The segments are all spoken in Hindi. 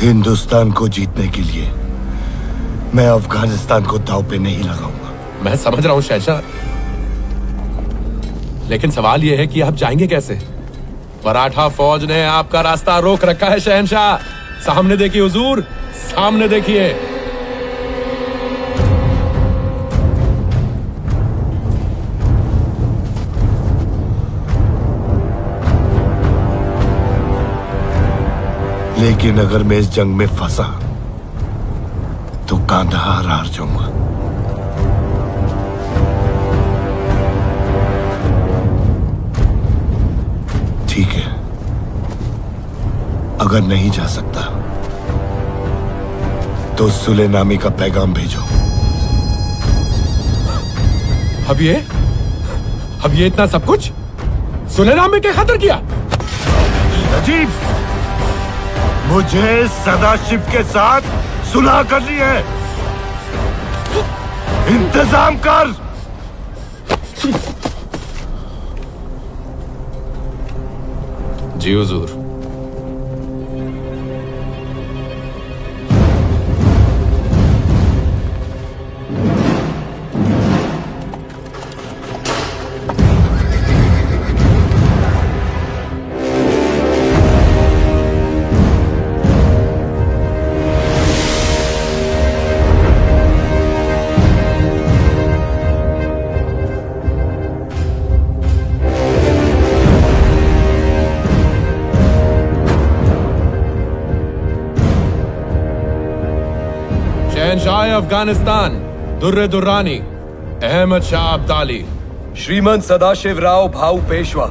हिंदुस्तान को जीतने के लिए मैं अफगानिस्तान को दांव पे नहीं लगाऊंगा। मैं समझ रहा हूं शहंशाह, लेकिन सवाल यह है कि आप जाएंगे कैसे? मराठा फौज ने आपका रास्ता रोक रखा है शहंशाह। सामने देखिए हुजूर, सामने देखिए। लेकिन अगर मैं इस जंग में फंसा तो कांधार हार जाऊंगा। ठीक है, अगर नहीं जा सकता तो सुलेनामी का पैगाम भेजो। अब ये इतना सब कुछ सुलेनामी के खातिर किया? नजीब, मुझे सदाशिव के साथ सुलह करनी है। इंतजाम कर। जी हुजूर। शहंशाह अफगानिस्तान दुर्रे दुर्रानी अहमद शाह अब्दाली, श्रीमंत सदाशिव राव भाऊ पेशवा।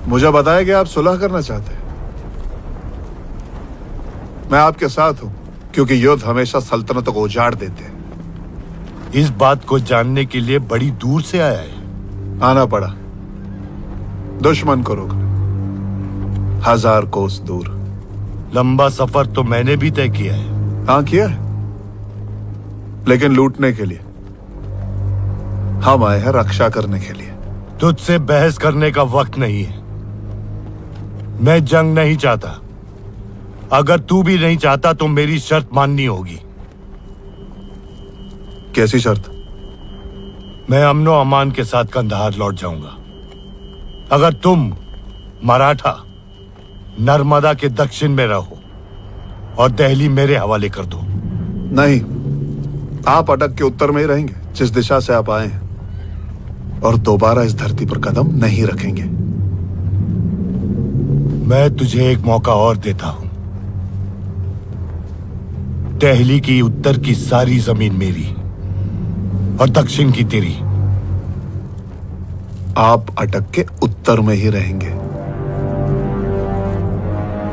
मुझे बताया कि आप सुलह करना चाहते हैं। मैं आपके साथ हूं, क्योंकि युद्ध हमेशा सल्तनतों को उजाड़ देते हैं। इस बात को जानने के लिए बड़ी दूर से आया है। आना पड़ा, दुश्मन को रोकने 1000 कोस दूर। लंबा सफर तो मैंने भी तय किया है। हाँ किया है, लेकिन लूटने के लिए। हम आए हैं रक्षा करने के लिए। तुझसे बहस करने का वक्त नहीं है। मैं जंग नहीं चाहता। अगर तू भी नहीं चाहता तो मेरी शर्त माननी होगी। कैसी शर्त? मैं अमनो अमान के साथ कंधार लौट जाऊंगा अगर तुम मराठा नर्मदा के दक्षिण में रहो और दिल्ली मेरे हवाले कर दो। नहीं, आप अटक के उत्तर में ही रहेंगे, जिस दिशा से आप आए हैं, और दोबारा इस धरती पर कदम नहीं रखेंगे। मैं तुझे एक मौका और देता हूं। दिल्ली की उत्तर की सारी जमीन मेरी और दक्षिण की तेरी। आप अटक के उत्तर में ही रहेंगे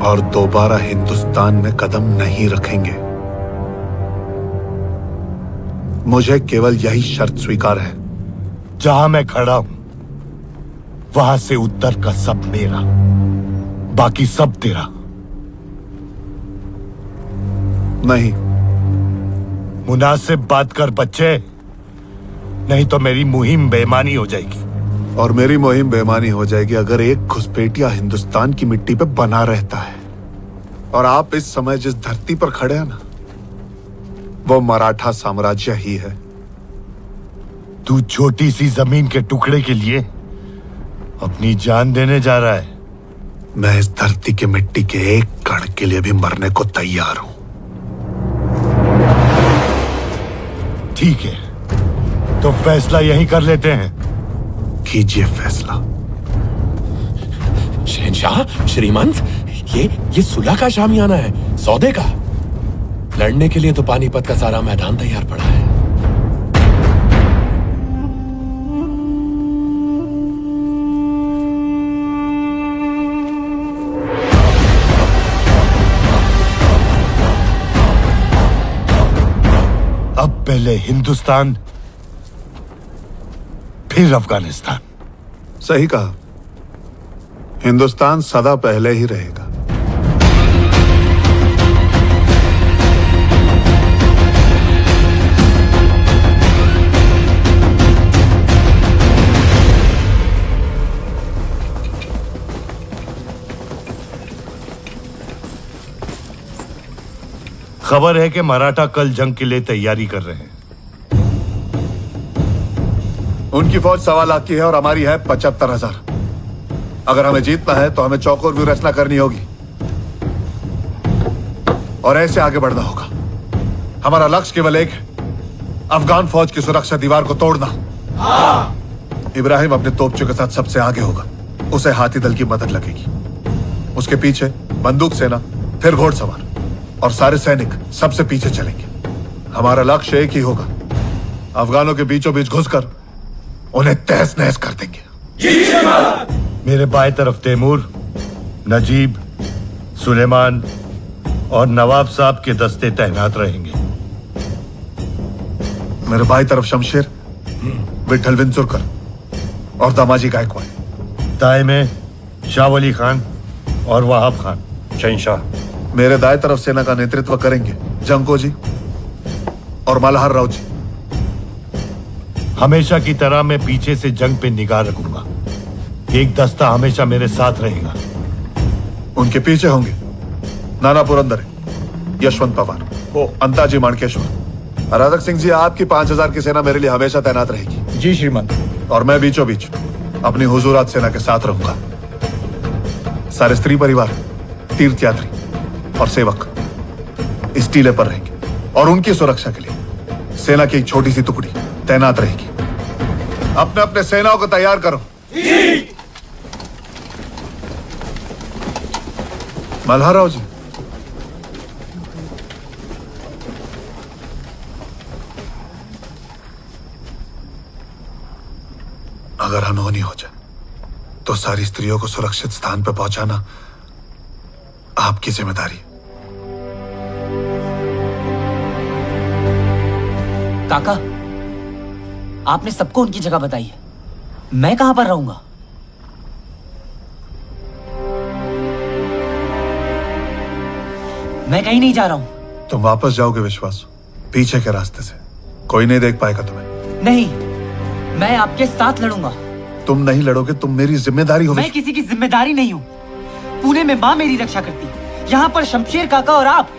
और दोबारा हिंदुस्तान में कदम नहीं रखेंगे। मुझे केवल यही शर्त स्वीकार है। जहां मैं खड़ा हूं वहां से उत्तर का सब मेरा, बाकी सब तेरा। नहीं। मुनासिब बात कर बच्चे, नहीं तो मेरी मुहिम बेईमानी हो जाएगी। और मेरी मुहिम बेईमानी हो जाएगी अगर एक घुसपैठिया हिंदुस्तान की मिट्टी पे बना रहता है। और आप इस समय जिस धरती पर खड़े हैं ना, वो मराठा साम्राज्य ही है। तू छोटी सी जमीन के टुकड़े के लिए अपनी जान देने जा रहा है। मैं इस धरती की मिट्टी के एक कण के लिए भी मरने को तैयार हूं। ठीक है, तो फैसला यहीं कर लेते हैं। कीजिए फैसला। शहंशाह, श्रीमंत, ये सुलह का शामियाना है, सौदे का। लड़ने के लिए तो पानीपत का सारा मैदान तैयार पड़ा है। अब पहले हिंदुस्तान फिर अफगानिस्तान। सही कहा, हिंदुस्तान सदा पहले ही रहेगा। खबर है कि मराठा कल जंग के लिए तैयारी कर रहे हैं। उनकी फौज 1.25 लाख की है और हमारी है 75,000। अगर हमें जीतना है तो हमें चौकोर व्यू रचना करनी होगी और ऐसे आगे बढ़ना होगा। हमारा लक्ष्य केवल एक है, अफगान फौज की सुरक्षा दीवार को तोड़ना। इब्राहिम अपने तोपचों के साथ सबसे आगे होगा, उसे हाथी दल की मदद लगेगी। उसके पीछे बंदूक सेना, फिर घोड़सवार और सारे सैनिक सबसे पीछे चलेंगे। हमारा लक्ष्य एक ही होगा, अफगानों के बीचों बीच घुसकर उन्हें तहस नहस कर देंगे। मेरे बाएं तरफ तैमूर, नजीब, सुलेमान और नवाब साहब के दस्ते तैनात रहेंगे। मेरे बाईं तरफ शमशेर, विठल विंचुरकर और दामाजी गायकवाड़। दाएं में शाह वली खान और वहाब खान। शहंशाह। मेरे दाएं तरफ सेना का नेतृत्व करेंगे जंको जी और मल्हार राव जी। हमेशा की तरह मैं पीछे से जंग पे निगाह रखूंगा। एक दस्ता हमेशा मेरे साथ रहेगा। उनके पीछे होंगे नाना पुरंदरे, यशवंत पवार, अंताजी माणकेश्वर। आराधक सिंह जी, आपकी 5,000 की सेना मेरे लिए हमेशा तैनात रहेगी। जी श्रीमंत। और मैं बीचों बीच अपनी हुजूरात सेना के साथ रहूंगा। सारे स्त्री परिवार, तीर्थयात्री और सेवक इस टीले पर रहेंगे और उनकी सुरक्षा के लिए सेना की एक छोटी सी टुकड़ी तैनात रहेगी। अपने अपने सेनाओं को तैयार करो। मल्हार राव जी, अगर अनहोनी हो जाए तो सारी स्त्रियों को सुरक्षित स्थान पर पहुंचाना आपकी जिम्मेदारी। काका, आपने सबको उनकी जगह बताई है, मैं कहां पर रहूंगा? मैं कहीं नहीं जा रहा हूं। तुम वापस जाओगे विश्वास, पीछे के रास्ते से। कोई नहीं देख पाएगा तुम्हें। नहीं, मैं आपके साथ लड़ूंगा। तुम नहीं लड़ोगे, तुम मेरी जिम्मेदारी हो। मैं किसी की जिम्मेदारी नहीं हूं। पुणे में मां मेरी रक्षा करती है, यहां पर शमशेर काका और आप।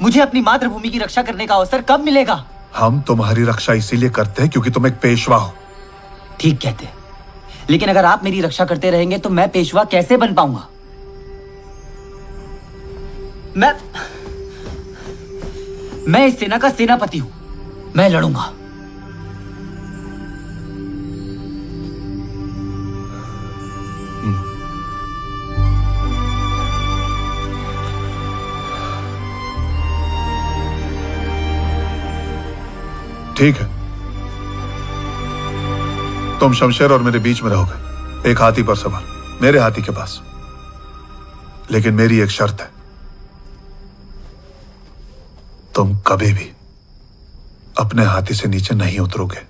मुझे अपनी मातृभूमि की रक्षा करने का अवसर कब मिलेगा? हम तुम्हारी रक्षा इसीलिए करते हैं क्योंकि तुम एक पेशवा हो। ठीक कहते, लेकिन अगर आप मेरी रक्षा करते रहेंगे तो मैं पेशवा कैसे बन पाऊंगा? मैं इस सेना का सेनापति हूं। मैं लड़ूंगा। ठीक है, तुम शमशेर और मेरे बीच में रहोगे, एक हाथी पर सवार, मेरे हाथी के पास। लेकिन मेरी एक शर्त है, तुम कभी भी अपने हाथी से नीचे नहीं उतरोगे।